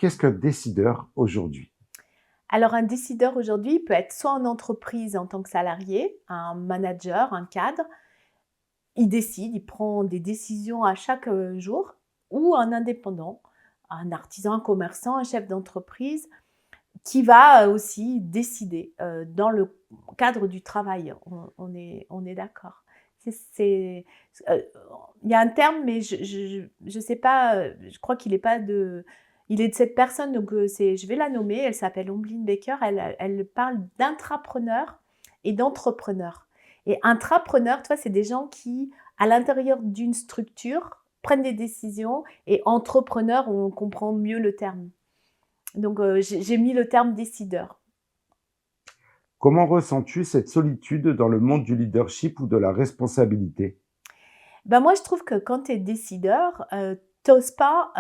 Qu'est-ce qu'un décideur aujourd'hui? Alors, un décideur aujourd'hui peut être soit en entreprise en tant que salarié, un manager, un cadre. Il décide, il prend des décisions à chaque jour, ou un indépendant, un artisan, un commerçant, un chef d'entreprise qui va aussi décider dans le cadre du travail. On est d'accord. C'est, il y a un terme, mais je sais pas, je crois qu'il est pas de il est de cette personne, donc je vais la nommer, elle s'appelle Omblin Baker, elle parle d'intrapreneur et d'entrepreneur. Et intrapreneur, tu vois, c'est des gens qui, à l'intérieur d'une structure, prennent des décisions, et entrepreneur, on comprend mieux le terme. Donc j'ai mis le terme décideur. Comment ressens-tu cette solitude dans le monde du leadership ou de la responsabilité? Ben, moi, je trouve que quand tu es décideur, tu pas,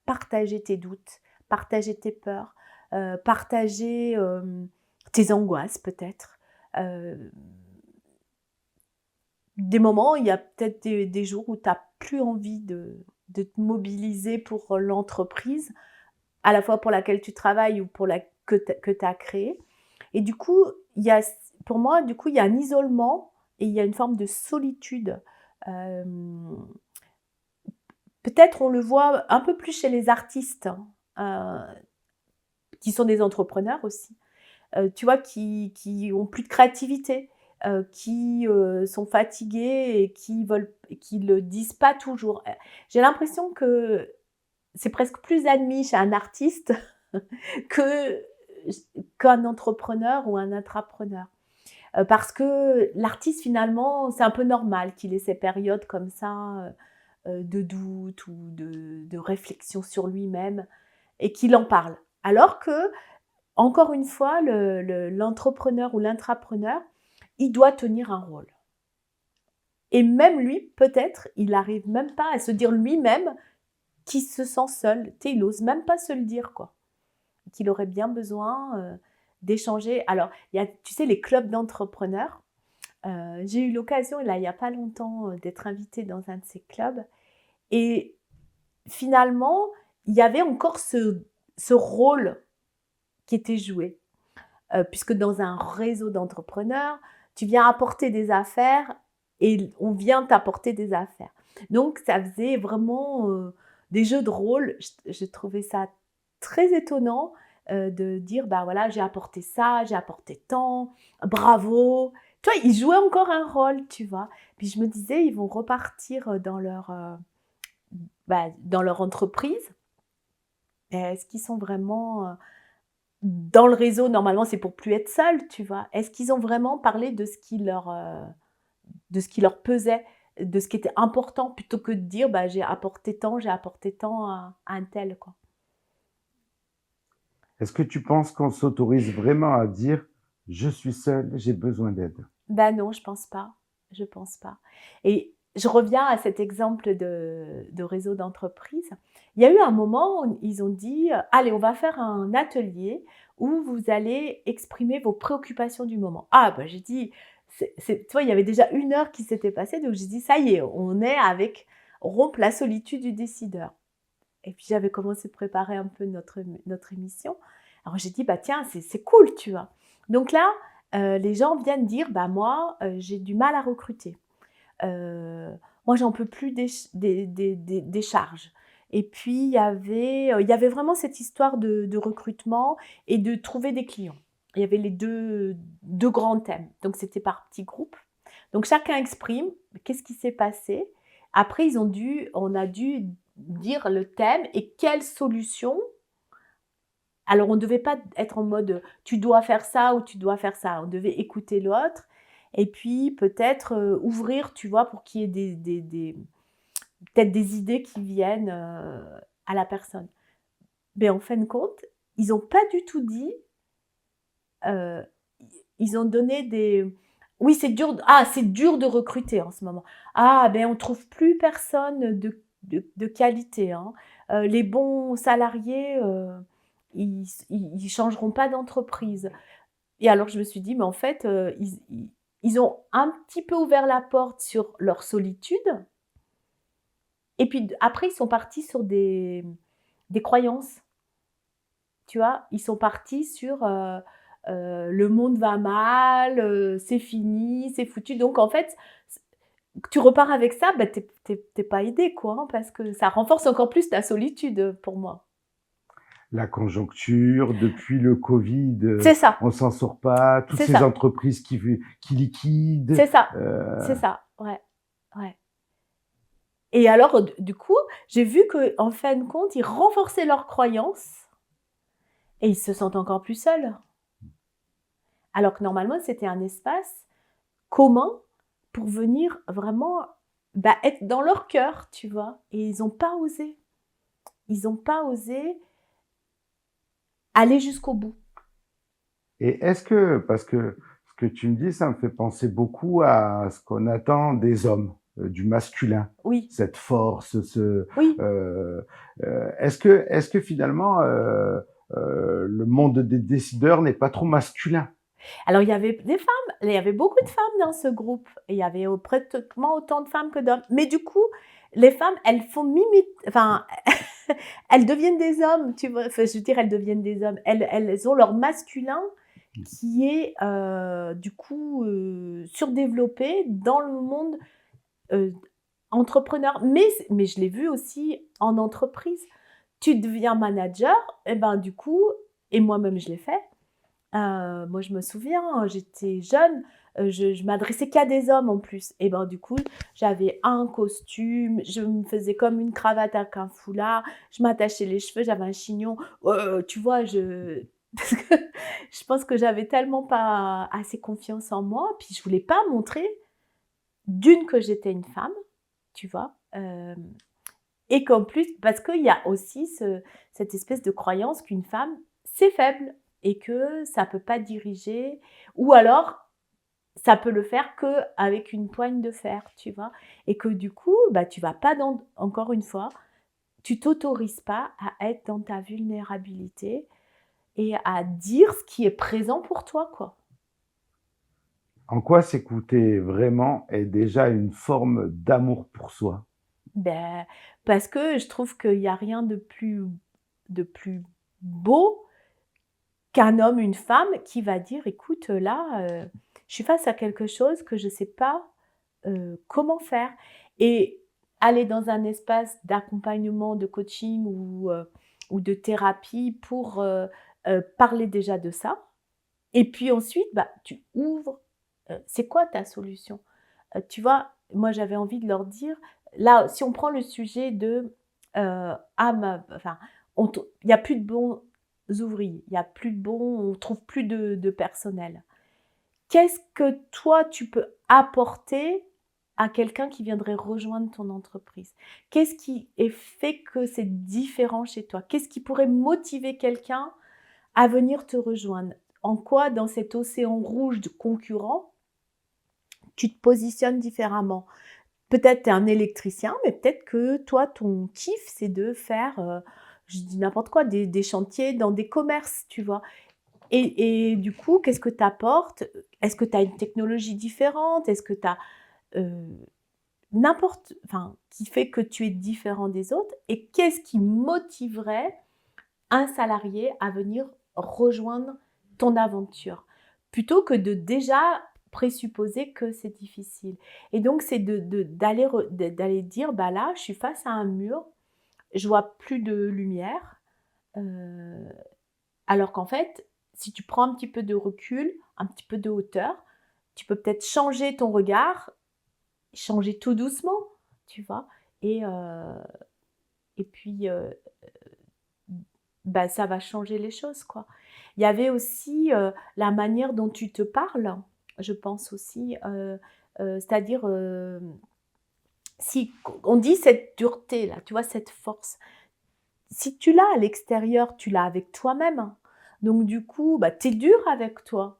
partager tes doutes, partager tes peurs, partager, tes angoisses peut-être. Heu, des moments, il y a peut-être des jours où tu as plus envie de te mobiliser pour l'entreprise, à la fois pour laquelle tu travailles ou pour la que tu as créée. Et du coup, il y a pour moi, du coup, il y a un isolement et il y a une forme de solitude. Hem, Peut-être on le voit un peu plus chez les artistes, qui sont des entrepreneurs aussi, tu vois? Qui ont plus de créativité, qui, sont fatigués et qui le disent pas toujours. J'ai l'impression que c'est presque plus admis chez un artiste que qu'un entrepreneur ou un intrapreneur. Parce que l'artiste finalement, c'est un peu normal qu'il ait ces périodes comme ça, de doute ou de réflexion sur lui-même, et qu'il en parle. Alors que, encore une fois, l'entrepreneur ou l'intrapreneur, il doit tenir un rôle. Et même lui, peut-être, il arrive même pas à se dire lui-même qu'il se sent seul. Tu sais, il ose même pas se le dire, quoi. Qu'il aurait bien besoin, d'échanger. Alors, il y a, tu sais, les clubs d'entrepreneurs. J'ai eu l'occasion, là, il y a pas longtemps, d'être invitée dans un de ces clubs, et finalement, il y avait encore ce rôle qui était joué. Puisque dans un réseau d'entrepreneurs, tu viens apporter des affaires et on vient t'apporter des affaires. Donc ça faisait vraiment, des jeux de rôle. Je trouvais ça très étonnant, de dire: «Bah, voilà, j'ai apporté ça, j'ai apporté tant, bravo». Tu vois? Ils jouaient encore un rôle, tu vois? Puis je me disais: «Ils vont repartir, dans leur entreprise. Et est-ce qu'ils sont vraiment, dans le réseau?» Normalement, c'est pour plus être seul, tu vois? Est-ce qu'ils ont vraiment parlé de ce qui leur pesait, de ce qui était important, plutôt que de dire: «Bah, j'ai apporté tant à un tel», quoi? Est-ce que tu penses qu'on s'autorise vraiment à dire: «Je suis seul, j'ai besoin d'aide»? Bah, non, je pense pas, je pense pas. Et je reviens à cet exemple de réseau d'entreprise. Il y a eu un moment où ils ont dit: «Allez, on va faire un atelier où vous allez exprimer vos préoccupations du moment». Ah, bah, j'ai dit, tu vois, il y avait déjà 1 heure qui s'était passée, donc j'ai dit: «Ça y est, on est avec rompre la solitude du décideur». Et puis j'avais commencé de préparer un peu notre émission. Alors j'ai dit: «Bah tiens, c'est cool», tu vois? Donc là, les gens viennent dire: «Bah moi, j'ai du mal à recruter. Heu, moi j'en peux plus des charges». Et puis il y avait vraiment cette histoire de recrutement et de trouver des clients. Il y avait les deux grands thèmes. Donc c'était par petits groupes. Donc chacun exprime qu'est-ce qui s'est passé. Après on a dû dire le thème et quelle solution. Alors on ne devait pas être en mode, «Tu dois faire ça» ou «Tu dois faire ça». On devait écouter l'autre et puis peut-être, ouvrir, tu vois, pour qu'il y ait des peut-être des idées qui viennent, à la personne. Mais en fin de compte, ils n'ont pas du tout dit, heu, ils ont donné des: «Oui, c'est dur de recruter en ce moment. Ah, ben, on trouve plus personne de qualité, hein. Les bons salariés, ils changeront pas d'entreprise». Et alors je me suis dit: «Mais en fait, ils ont un petit peu ouvert la porte sur leur solitude, et puis après ils sont partis sur des croyances». tu vois? Ils sont partis sur, le monde va mal, c'est fini, c'est foutu. Donc en fait, c tu repars avec ça, bah, tu es pas aidé, quoi, hein, parce que ça renforce encore plus ta solitude, pour moi. La conjoncture, depuis le covid, C'est ça, on s'en sort pas, toutes c'est ces ça, entreprises qui liquident, c'est ça, heu, c'est ça, ouais, ouais. Et alors, du coup, j'ai vu qu'en fin de compte, ils renforçaient leurs croyances et ils se sentent encore plus seuls. Alors que normalement, c'était un espace commun pour venir vraiment, bah, être dans leur cœur, tu vois? Et ils ont pas osé. Ils ont pas osé aller jusqu'au bout. et est-ce que parce que ce que tu me dis, ça me fait penser beaucoup à ce qu'on attend des hommes, du masculin, Oui, cette force, oui. est-ce que finalement, le monde des décideurs n'est pas trop masculin? Alors il y avait des femmes, il y avait beaucoup de femmes dans ce groupe et il y avait pratiquement autant de femmes que d'hommes. Mais du coup, les femmes, elles font enfin, elles deviennent des hommes, tu vois? Enfin, je veux dire, elles deviennent des hommes. Elles ont leur masculin qui est, du coup, surdéveloppé dans le monde, heu, entrepreneur. Mais je l'ai vu aussi en entreprise. Tu deviens manager et ben, du coup et moi-même je l'ai fait. Moi, je me souviens, j'étais jeune, je m'adressais qu'à des hommes en plus et ben, du coup, j'avais un costume, je me faisais comme une cravate avec un foulard, je m'attachais les cheveux, j'avais un chignon, tu vois? Parce que je pense que j'avais tellement pas assez confiance en moi, puis je voulais pas montrer, d'une, que j'étais une femme, tu vois? Et qu'en plus parce qu'il y a aussi cette espèce de croyance qu'une femme, c'est faible et que ça peut pas diriger ou alors ça peut le faire qu'avec une poigne de fer, tu vois? Et que du coup, bah, tu vas pas dans encore une fois, tu t'autorises pas à être dans ta vulnérabilité et à dire ce qui est présent pour toi, quoi. En quoi s'écouter vraiment est déjà une forme d'amour pour soi? Ben, parce que je trouve qu'il y a rien de plus beau qu'un homme, une femme qui va dire: «Écoute, là, je suis face à quelque chose que je ne sais pas, comment faire» et aller dans un espace d'accompagnement, de coaching ou de thérapie pour, parler déjà de ça et puis ensuite, bah, tu ouvres, c'est quoi ta solution? Tu vois? Moi, j'avais envie de leur dire là, si on prend le sujet de, enfin, il y a plus de bons ouvriers, il y a plus de bons on trouve plus de personnel. Qu'est-ce que toi, tu peux apporter à quelqu'un qui viendrait rejoindre ton entreprise? Qu'est-ce qui est fait que c'est différent chez toi? Qu'est-ce qui pourrait motiver quelqu'un à venir te rejoindre? En quoi, dans cet océan rouge de concurrents, tu te positionnes différemment? Peut-être tu es un électricien, mais peut-être que toi, ton kiff, c'est de faire, je dis n'importe quoi, des chantiers dans des commerces, tu vois? Et du coup, qu'est-ce que tu apportes? Est-ce que tu as une technologie différente? Est-ce que tu as, n'importe enfin, qui fait que tu es différent des autres? Et qu'est-ce qui motiverait un salarié à venir rejoindre ton aventure, plutôt que de déjà présupposer que c'est difficile. Et donc c'est d'aller dire: «Bah, là, je suis face à un mur, je vois plus de lumière», heu, alors qu'en fait, si tu prends un petit peu de recul, un petit peu de hauteur, tu peux peut-être changer ton regard, changer tout doucement, tu vois? Et puis, bah, ça va changer les choses, quoi. Il y avait aussi, la manière dont tu te parles, je pense aussi, c'est-à-dire, si on dit cette dureté-là, tu vois, cette force, si tu l'as à l'extérieur, tu l'as avec toi-même. Donc du coup, bah, tu es dur avec toi.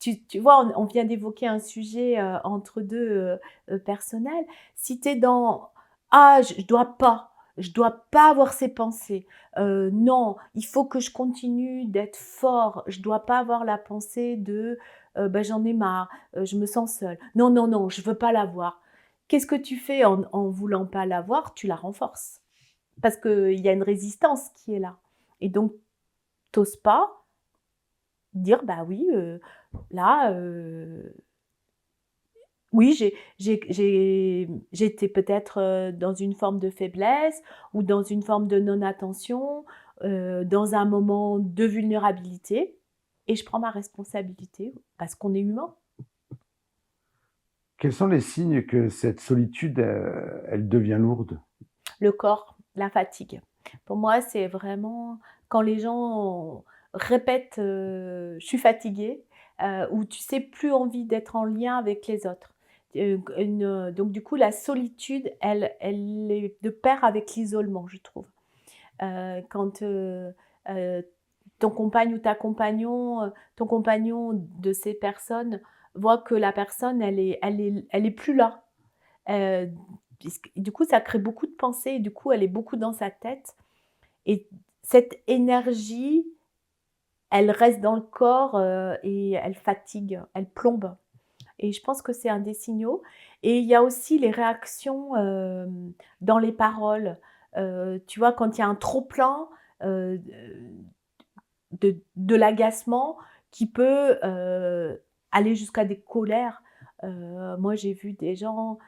Tu vois, on vient d'évoquer un sujet, entre 2 personnels. Si tu es dans: «Ah, je dois pas avoir ces pensées. Non, il faut que je continue d'être fort. Je dois pas avoir la pensée de, bah, j'en ai marre, je me sens seul. Non, non, non, je veux pas l'avoir». Qu'est-ce que tu fais en voulant pas l'avoir? Tu la renforces parce qu'il y a une résistance qui est là. Et donc, t'oses pas dire: «Bah oui, là, oui, j'étais peut-être, dans une forme de faiblesse ou dans une forme de non-attention, dans un moment de vulnérabilité et je prends ma responsabilité parce qu'on est humain». Quels sont les signes que cette solitude, elle devient lourde? Le corps, la fatigue. Pour moi, c'est vraiment quand les gens répètent, «Je suis fatigué», ou tu sais plus envie d'être en lien avec les autres. Donc du coup, la solitude, elle est de pair avec l'isolement, je trouve. Quand, heu, ton compagnon de ces personnes voit que la personne, elle est plus là. Heu, puisque du coup, ça crée beaucoup de pensées et du coup, elle est beaucoup dans sa tête et cette énergie, elle reste dans le corps, et elle fatigue, elle plombe et je pense que c'est un des signaux et il y a aussi les réactions, dans les paroles. Tu vois, quand il y a un trop plein, heu, de l'agacement qui peut, aller jusqu'à des colères. Moi, j'ai vu des gens,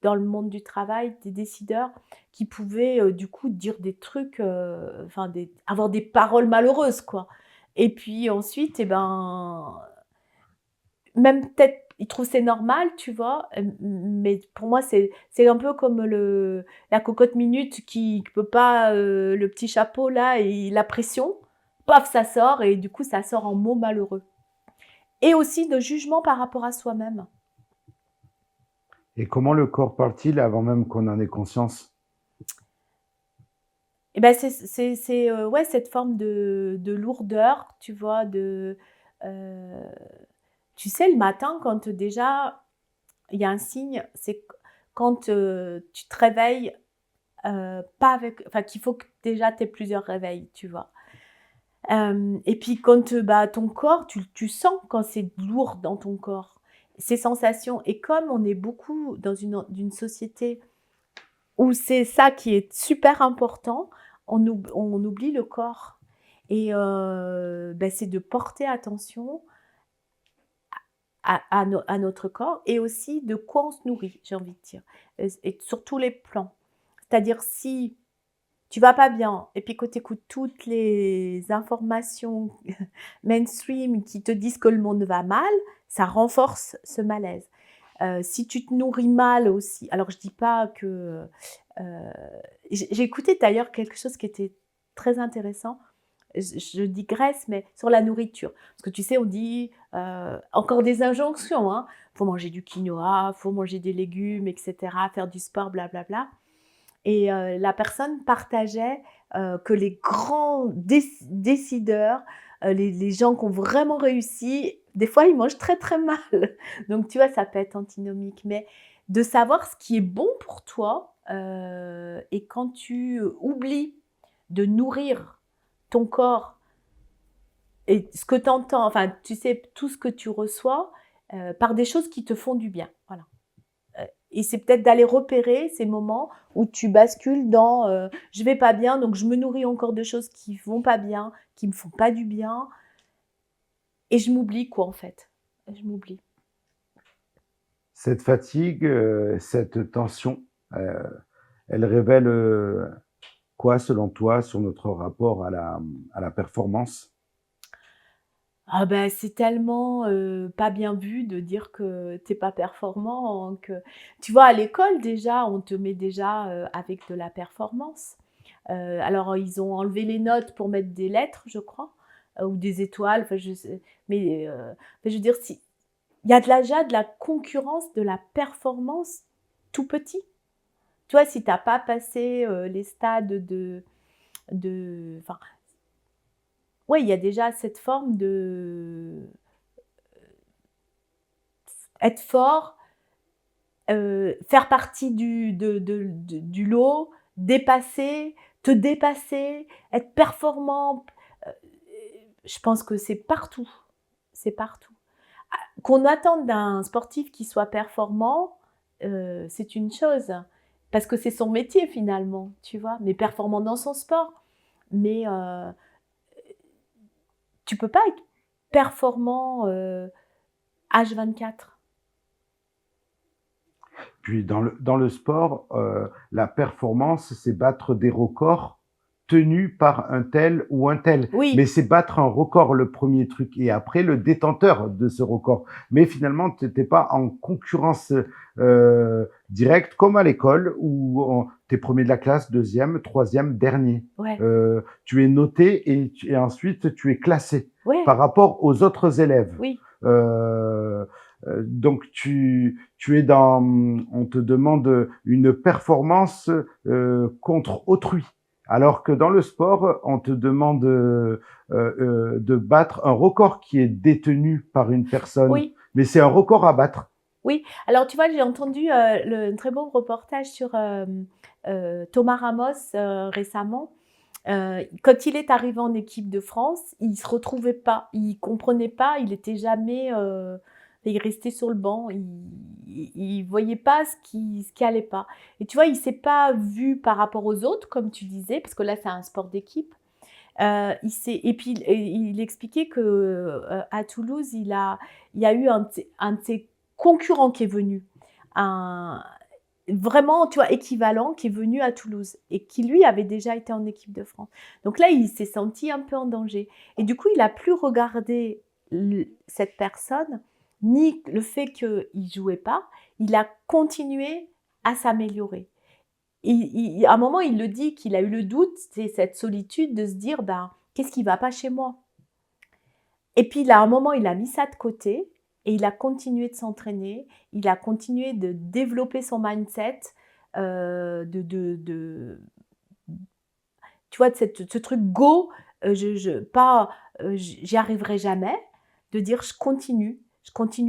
dans le monde du travail, des décideurs qui pouvaient, du coup, dire des trucs, enfin avoir des paroles malheureuses, quoi et puis ensuite et ben, même peut-être ils trouvent c'est normal, tu vois? Mais pour moi, c'est un peu comme la cocotte minute qui peut pas, le petit chapeau là et la pression, paf, ça sort et du coup, ça sort en mots malheureux et aussi de jugement par rapport à soi-même. Et comment le corps parle-t-il avant même qu'on en ait conscience? Et ben ouais, cette forme de lourdeur, tu vois? Heu, tu sais, le matin, quand déjà il y a un signe, c'est quand, tu te réveilles. Pas avec enfin qu'il faut que déjà tu aies plusieurs réveils, tu vois? Et puis quand, bah, ton corps, tu sens quand c'est lourd dans ton corps, ces sensations et comme on est beaucoup dans d'une société où c'est ça qui est super important, on oublie le corps et bah, c'est de porter attention à notre corps et aussi de quoi on se nourrit, j'ai envie de dire et sur tous les plans. C'est-à-dire si tu vas pas bien et puis que tu écoutes toutes les informations mainstream qui te disent que le monde va mal, ça renforce ce malaise. Si tu te nourris mal aussi alors je dis pas que, j'ai écouté d'ailleurs quelque chose qui était très intéressant. Je digresse, mais sur la nourriture. Parce que tu sais, on dit, encore des injonctions, hein: «Faut manger du quinoa, faut manger des légumes et cetera, faire du sport, blablabla». Et la personne partageait, que les grands décideurs, les gens qui ont vraiment réussi, des fois, ils mangent très, très mal. Donc tu vois, ça peut être antinomique, mais de savoir ce qui est bon pour toi, et quand tu, oublies de nourrir ton corps et ce que tu entends, enfin, tu sais, tout ce que tu reçois, par des choses qui te font du bien. Voilà. Et c'est peut-être d'aller repérer ces moments où tu bascules dans, «Je vais pas bien, donc je me nourris encore de choses qui vont pas bien, qui me font pas du bien et je m'oublie quoi, en fait». Je m'oublie. Cette fatigue, cette tension, heu, elle révèle, quoi selon toi sur notre rapport à la performance? Ah ben c'est tellement, pas bien vu de dire que tu es pas performant, hein, que tu vois, à l'école déjà, on te met déjà, avec de la performance. Alors ils ont enlevé les notes pour mettre des lettres, je crois, ou des étoiles, enfin je sais mais, je veux dire si il y a déjà de la concurrence, de la performance tout petit. Tu vois, si tu as pas passé, les stades enfin, ouais, il y a déjà cette forme de être fort, faire partie du lot, te dépasser, être performant, heu, je pense que c'est partout, c'est partout. Qu'on attende d'un sportif qu'il soit performant, c'est une chose, parce que c'est son métier finalement, tu vois? Mais performant dans son sport. mais tu peux pas être performant, H24. Puis dans le sport, la performance, c'est battre des records tenus par un tel ou un tel. Mais Oui, c'est battre un record le premier truc et après le détenteur de ce record. Mais finalement, tu n'étais pas en concurrence directe comme à l'école où tu es premier de la classe, deuxième, troisième, dernier. ouais, Tu es noté et ensuite tu es classé ouais, par rapport aux autres élèves. oui, Euh, donc tu es dans, on te demande une performance contre autrui, alors que dans le sport, on te demande de battre un record qui est détenu par une personne, oui. mais c'est un record à battre. Oui, alors tu vois, j'ai entendu, un très bon reportage sur, Thomas Ramos, récemment. Quand il est arrivé en équipe de France, il se retrouvait pas, il comprenait pas, il était jamais, il restait sur le banc, il voyait pas ce qui allait pas et tu vois, il s'est pas vu par rapport aux autres, comme tu disais, parce que là, c'est un sport d'équipe. Il s'est et puis il expliquait que, à Toulouse, il y a eu un de ses concurrents qui est venu, un vraiment, tu vois, équivalent, qui est venu à Toulouse et qui lui avait déjà été en équipe de France. Donc là, il s'est senti un peu en danger et du coup, il a plus regardé cette personne, ni le fait qu'il jouait pas, il a continué à s'améliorer. À un moment, il le dit qu'il a eu le doute, c'est cette solitude de se dire: «Ben, qu'est-ce qui va pas chez moi?» Et puis là, à un moment, il a mis ça de côté et il a continué de s'entraîner, il a continué de développer son mindset, de tu vois, de ce truc go, je pas, j'y arriverai jamais, de dire: je continue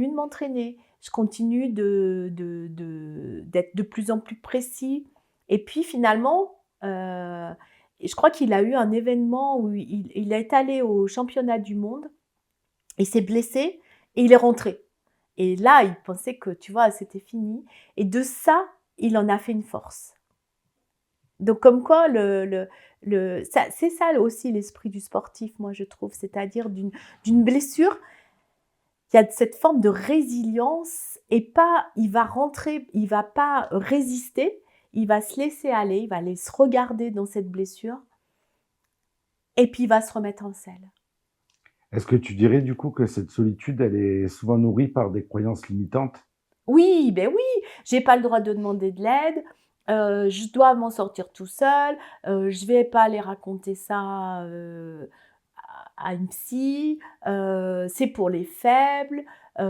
de m'entraîner, je continue d'être de plus en plus précis» et puis finalement, et je crois qu'il a eu un événement où il est allé au championnat du monde, il s'est blessé et il est rentré et là, il pensait que, tu vois, c'était fini et de ça, il en a fait une force. Donc comme quoi ça c'est ça aussi l'esprit du sportif, moi je trouve, c'est-à-dire d'une blessure, il y a cette forme de résilience et pas il va rentrer, il va pas résister, il va se laisser aller, il va aller se regarder dans cette blessure et puis il va se remettre en selle. Est-ce que tu dirais du coup que cette solitude, elle est souvent nourrie par des croyances limitantes? Oui, ben oui, j'ai pas le droit de demander de l'aide, je dois m'en sortir tout seul, je vais pas aller raconter ça, à une psy, c'est pour les faibles,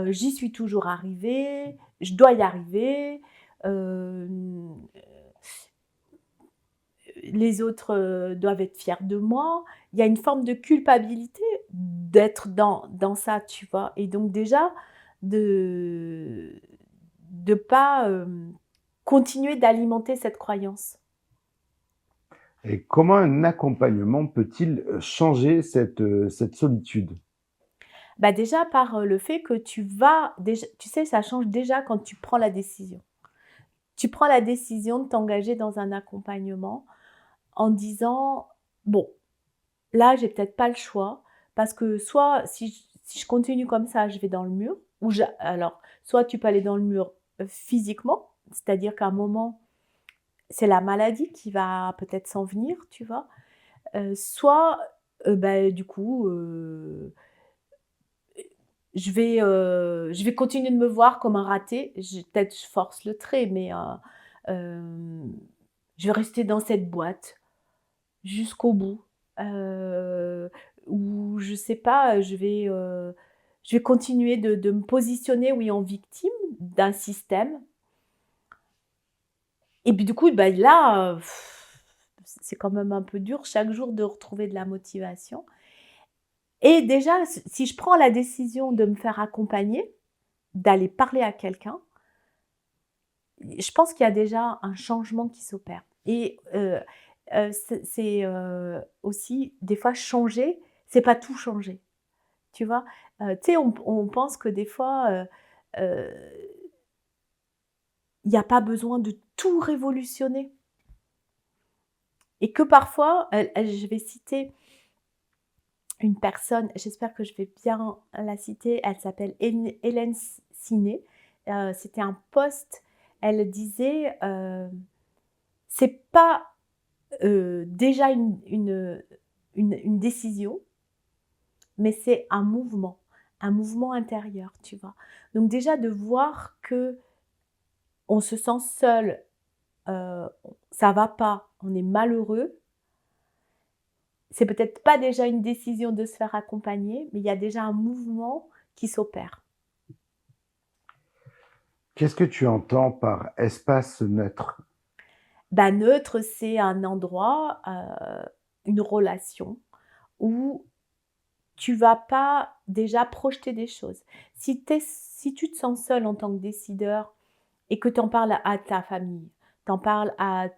j'y suis toujours arrivée, je dois y arriver, hem, les autres, doivent être fiers de moi. Il y a une forme de culpabilité d'être dans ça, tu vois? Et donc déjà, de pas, continuer d'alimenter cette croyance. Et comment un accompagnement peut-il changer cette solitude? Bah, déjà par, le fait que tu vas déjà tu sais, ça change déjà quand tu prends la décision. Tu prends la décision de t'engager dans un accompagnement en disant: «Bon, là, j'ai peut-être pas le choix parce que soit si je continue comme ça, je vais dans le mur ou alors soit tu peux aller dans le mur, physiquement, c'est-à-dire qu'à un moment, c'est la maladie qui va peut-être s'en venir, tu vois? Soit, bah, du coup, je vais continuer de me voir comme un raté. Peut-être je force le trait, mais, hem, je vais rester dans cette boîte jusqu'au bout, heu, ou je sais pas, je vais continuer de me positionner, oui, en victime d'un système et puis du coup, bah, là, c'est quand même un peu dur chaque jour de retrouver de la motivation et déjà, si je prends la décision de me faire accompagner, d'aller parler à quelqu'un, je pense qu'il y a déjà un changement qui s'opère et aussi des fois changer, c'est pas tout changer, tu vois? Tu sais, on pense que des fois, heu, il y a pas besoin de tout révolutionner. et que parfois, je vais citer une personne, j'espère que je vais bien la citer, elle s'appelle Hélène Siné. C'était un post, elle disait, «C'est pas, déjà une décision, mais c'est un mouvement intérieur», tu vois? Donc déjà de voir que on se sent seul, ça va pas, on est malheureux, c'est peut-être pas déjà une décision de se faire accompagner, mais il y a déjà un mouvement qui s'opère. Qu'est-ce que tu entends par espace neutre? Bah, neutre, c'est un endroit, une relation où tu vas pas déjà projeter des choses. Si tu te sens seul en tant que décideur et que tu en parles à ta famille, tu en parles à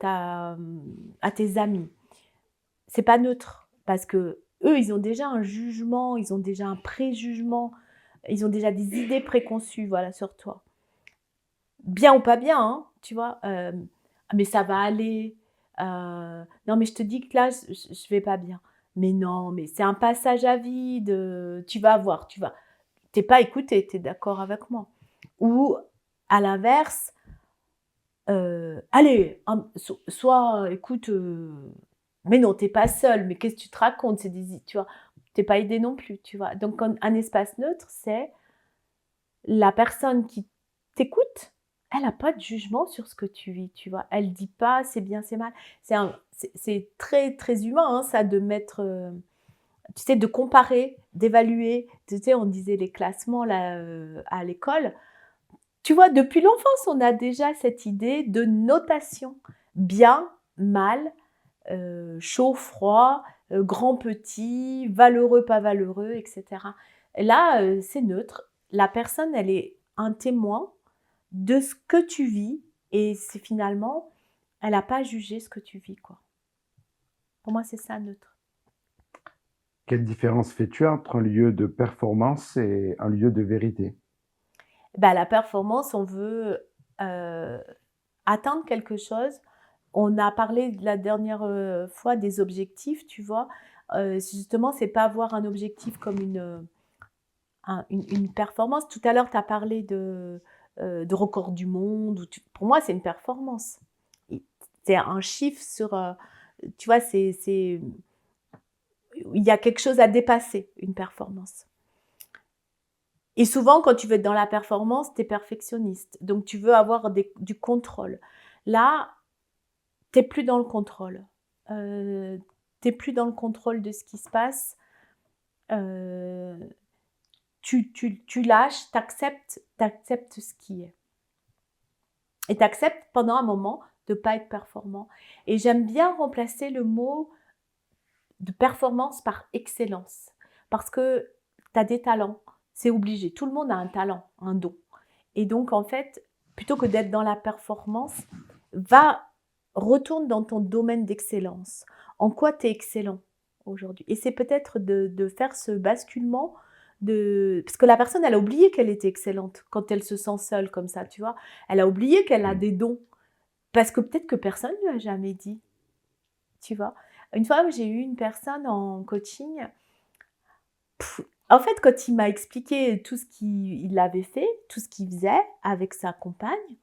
tes amis, c'est pas neutre parce qu'eux, ils ont déjà un jugement, ils ont déjà un préjugement, ils ont déjà des idées préconçues, voilà, sur toi. Bien ou pas bien, hein, tu vois? «Ah mais ça va aller», «Non mais je te dis que là, je vais pas bien». «Mais non, mais c'est un passage à vide, tu vas voir, tu vas». Tu es pas écouté, tu es d'accord avec moi? Ou à l'inverse, «Allez, sois écoute, mais non, tu es pas seul, mais qu'est-ce que tu te racontes? C'est des hi», tu vois? Tu es pas aidé non plus, tu vois? Donc un espace neutre, c'est la personne qui t'écoute, elle a pas de jugement sur ce que tu vis, tu vois? Elle dit pas: «C'est bien, c'est mal». C'est très, très humain, hein, ça de mettre, tu sais, de comparer, d'évaluer. Tu sais, on disait les classements là, à l'école. Tu vois, depuis l'enfance, on a déjà cette idée de notation. Bien, mal, chaud, froid, grand, petit, valeureux, pas valeureux, et cetera. Et là, c'est neutre. La personne, elle est un témoin de ce que tu vis et c'est finalement, elle a pas jugé ce que tu vis, quoi. Pour moi, c'est ça neutre. Quelle différence fais-tu entre un lieu de performance et un lieu de vérité? Bah, la performance, on veut, heu, atteindre quelque chose. On a parlé de la dernière, fois des objectifs, tu vois? Justement, c'est pas voir un objectif comme une performance. Tout à l'heure, tu as parlé de record du monde ou pour moi, c'est une performance. Et c'est un chiffre sur, tu vois? Il y a quelque chose à dépasser, une performance. Et souvent, quand tu veux être dans la performance, tu es perfectionniste, donc tu veux avoir du contrôle. Là, tu es plus dans le contrôle. Heu, tu es plus dans le contrôle de ce qui se passe. Heu, tu lâches, tu acceptes ce qui est et tu acceptes pendant un moment de pas être performant et j'aime bien remplacer le mot de performance par excellence parce que tu as des talents, c'est obligé. Tout le monde a un talent, un don et donc en fait, plutôt que d'être dans la performance, retourne dans ton domaine d'excellence. En quoi tu es excellent aujourd'hui? Et c'est peut-être de faire ce basculement parce que la personne, elle a oublié qu'elle était excellente quand elle se sent seule comme ça, tu vois? Elle a oublié qu'elle a Mmh. des dons parce que peut-être que personne ne lui a jamais dit, tu vois? Une fois, j'ai eu une personne en coaching. En fait, quand il m'a expliqué tout ce qu'il avait fait, tout ce qu'il faisait avec sa compagne,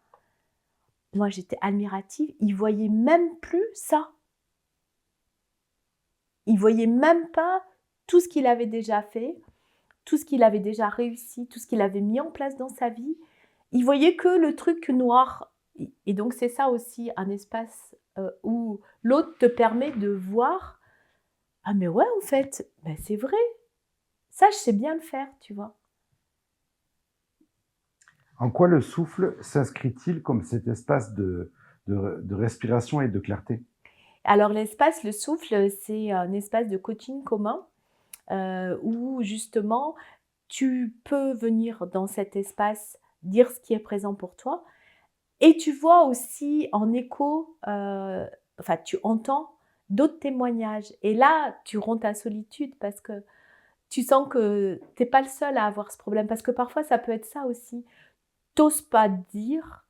moi j'étais admirative. Il voyait même plus ça. Il voyait même pas tout ce qu'il avait déjà fait, tout ce qu'il avait déjà réussi, tout ce qu'il avait mis en place dans sa vie. Il voyait que le truc noir et donc c'est ça aussi un espace, où l'autre te permet de voir: «Ah mais ouais, en fait, bah, c'est vrai, ça je sais bien le faire», tu vois? En quoi le souffle s'inscrit-il comme cet espace de respiration et de clarté? Alors l'espace, le souffle, c'est un espace de coaching commun, où justement tu peux venir dans cet espace, dire ce qui est présent pour toi et tu vois aussi en écho, enfin tu entends d'autres témoignages et là, tu romps ta solitude parce que tu sens que tu es pas le seul à avoir ce problème. Parce que parfois ça peut être ça aussi. Tu oses pas dire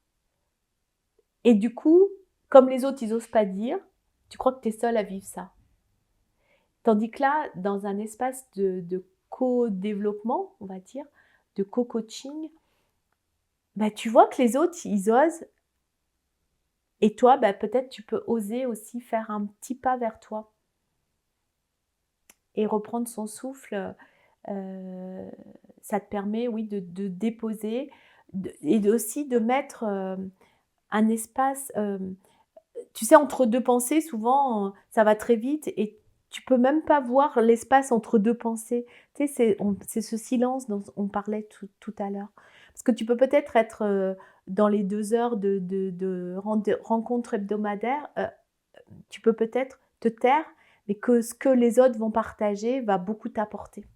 et du coup, comme les autres ils osent pas dire, Tu crois que tu es seul à vivre ça. Tandis que là, dans un espace de co-développement, on va dire, de co-coaching, bah, tu vois que les autres, ils osent et toi, bah, peut-être tu peux oser aussi faire un petit pas vers toi et reprendre son souffle, ça te permet, oui, de déposer aussi de mettre, un espace, tu sais, entre 2 pensées, souvent, ça va très vite et tu peux même pas voir l'espace entre 2 pensées. Tu sais, c'est ce silence dont on parlait tout à l'heure. Parce que tu peux peut-être être, dans les 2 heures de rencontres hebdomadaires, tu peux peut-être te taire, mais que ce que les autres vont partager va beaucoup t'apporter.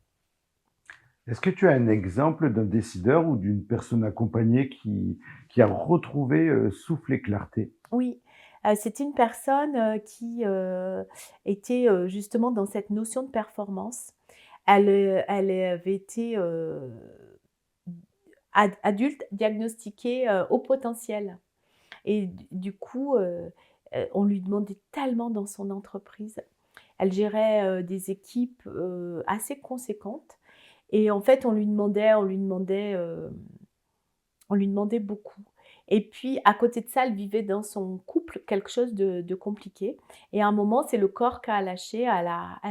Est-ce que tu as un exemple d'un décideur ou d'une personne accompagnée qui a retrouvé, souffle et clarté? Oui, c'était une personne, qui, était, justement dans cette notion de performance. Elle avait été, adulte diagnostiquée, haut potentiel et du coup, on lui demandait tellement dans son entreprise. Elle gérait, des équipes, assez conséquentes et en fait, on lui demandait beaucoup et puis à côté de ça, elle vivait dans son couple quelque chose de compliqué et à un moment, c'est le corps qui a lâché, elle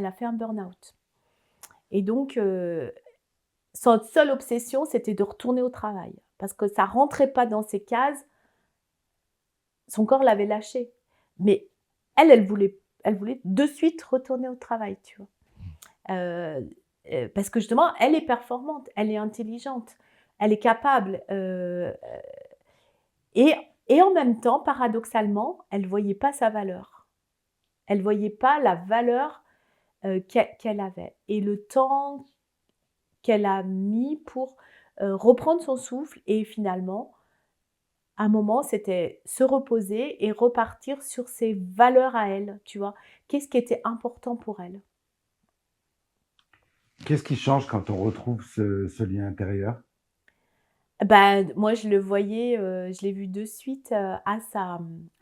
a fait un burn-out et donc son seule obsession, c'était de retourner au travail parce que ça rentrait pas dans ses cases, son corps l'avait lâché. Mais elle voulait de suite retourner au travail, tu vois? Heu parce que justement, elle est performante, elle est intelligente, elle est capable, et en même temps, paradoxalement, elle voyait pas sa valeur. Elle voyait pas la valeur, qu'elle avait et le temps qu'elle a mis pour, reprendre son souffle et finalement, un moment, c'était se reposer et repartir sur ses valeurs à elle, tu vois? Qu'est-ce qui était important pour elle? Qu'est-ce qui change quand on retrouve ce lien intérieur? Bah, moi, je le voyais, je l'ai vu de suite, à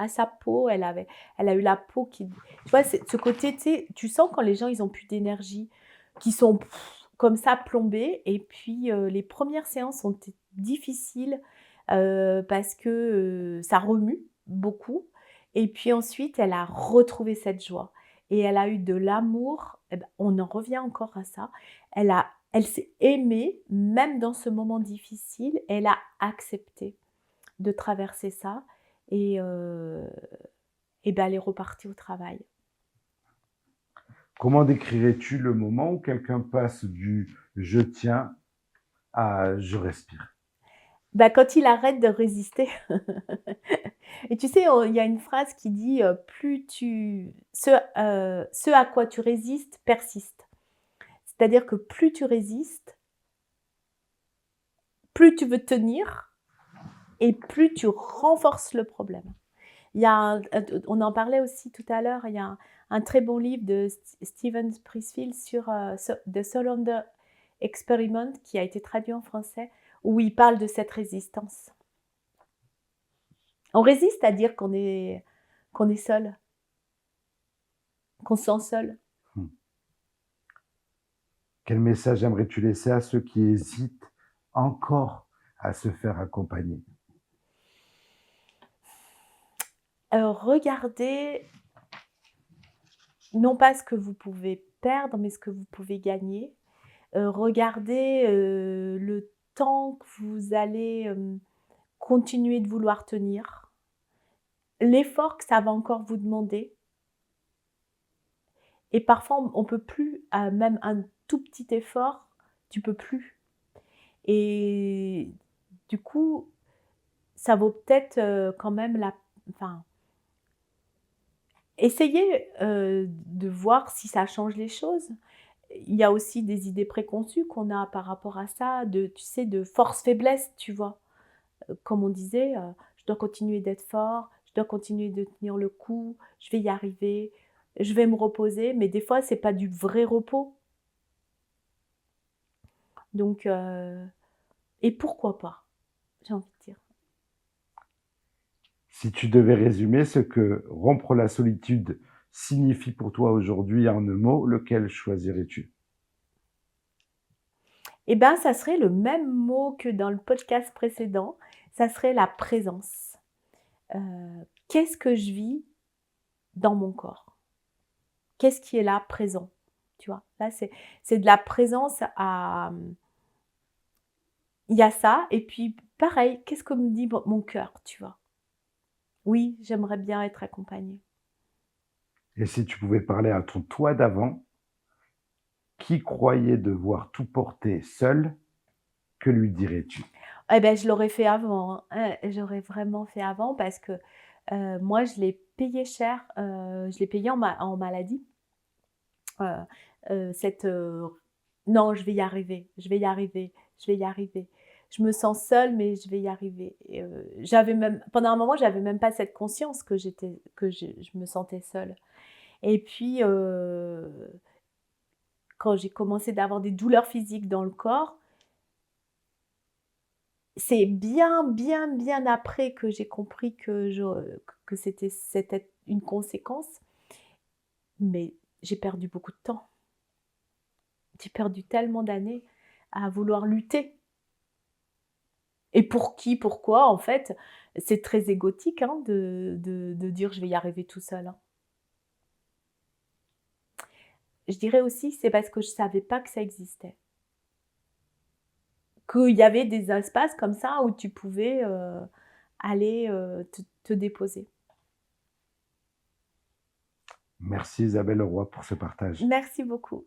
sa peau. Elle a eu la peau qui tu vois, c'est ce côté, tu sais, tu sens quand les gens, ils ont plus d'énergie, qui sont comme ça plombés et puis, les premières séances ont été difficiles, parce que, ça remue beaucoup et puis ensuite, elle a retrouvé cette joie et elle a eu de l'amour et bah, on en revient encore à ça. Elle s'est aimée, même dans ce moment difficile, elle a accepté de traverser ça et bah, elle est repartie au travail. Comment décrirais-tu le moment où quelqu'un passe du «je tiens» à «je respire»? Bah, quand il arrête de résister et tu sais, il y a une phrase qui dit, «Plus tu ce à quoi tu résistes persiste». C'est-à-dire que plus tu résistes, plus tu veux tenir et plus tu renforces le problème. Il y a on en parlait aussi tout à l'heure, il y a un très bon livre de Steven Pressfield sur, The Surrender Experiment qui a été traduit en français, où il parle de cette résistance. On résiste à dire qu'on est seul, qu'on se sent seul. Mmh. Quel message aimerais-tu laisser à ceux qui hésitent encore à se faire accompagner? Regardez non pas ce que vous pouvez perdre, mais ce que vous pouvez gagner. Regardez, le temps que vous allez, continuer de vouloir tenir, l'effort que ça va encore vous demander et parfois on peut plus, même un tout petit effort, tu peux plus et du coup, ça vaut peut-être, quand même la enfin, essayez, de voir si ça change les choses. Il y a aussi des idées préconçues qu'on a par rapport à ça, tu sais, de force-faiblesse, tu vois? Comme on disait, je dois continuer d'être fort, je dois continuer de tenir le coup, je vais y arriver, je vais me reposer, mais des fois, c'est pas du vrai repos. Donc et pourquoi pas? J'ai envie de dire. Si tu devais résumer ce que rompre la solitude signifie pour toi aujourd'hui en un mot, lequel choisirais-tu? Eh ben, ça serait le même mot que dans le podcast précédent, ça serait la présence. Heu, Qu'est-ce que je vis dans mon corps? Qu'est-ce qui est là, présent? Tu vois? Là, c'est de la présence à, il y a ça et puis pareil, qu'est-ce que me dit mon cœur, tu vois? Oui, j'aimerais bien être accompagnée. Et si tu pouvais parler à ton toi d'avant, qui croyait devoir tout porter seul, que lui dirais-tu? Eh ben, je l'aurais fait avant, hein. J'aurais vraiment fait avant parce que, moi, je l'ai payé cher, je l'ai payé en maladie, heu cette, «Non, je vais y arriver, je vais y arriver, je vais y arriver. Je me sens seule, mais je vais y arriver» et j'avais même pendant un moment, j'avais même pas cette conscience que je me sentais seule et puis, quand j'ai commencé d'avoir des douleurs physiques dans le corps, c'est bien, bien, bien après que j'ai compris que c'était une conséquence, mais j'ai perdu beaucoup de temps. J'ai perdu tellement d'années à vouloir lutter et pour qui? Pourquoi? En fait, c'est très égotique, hein, de dire: «Je vais y arriver tout seul», hein. Je dirais aussi, c'est parce que je savais pas que ça existait. Qu'il y avait des espaces comme ça où tu pouvais, aller, te déposer. Merci Isabelle Leroy pour ce partage. Merci beaucoup.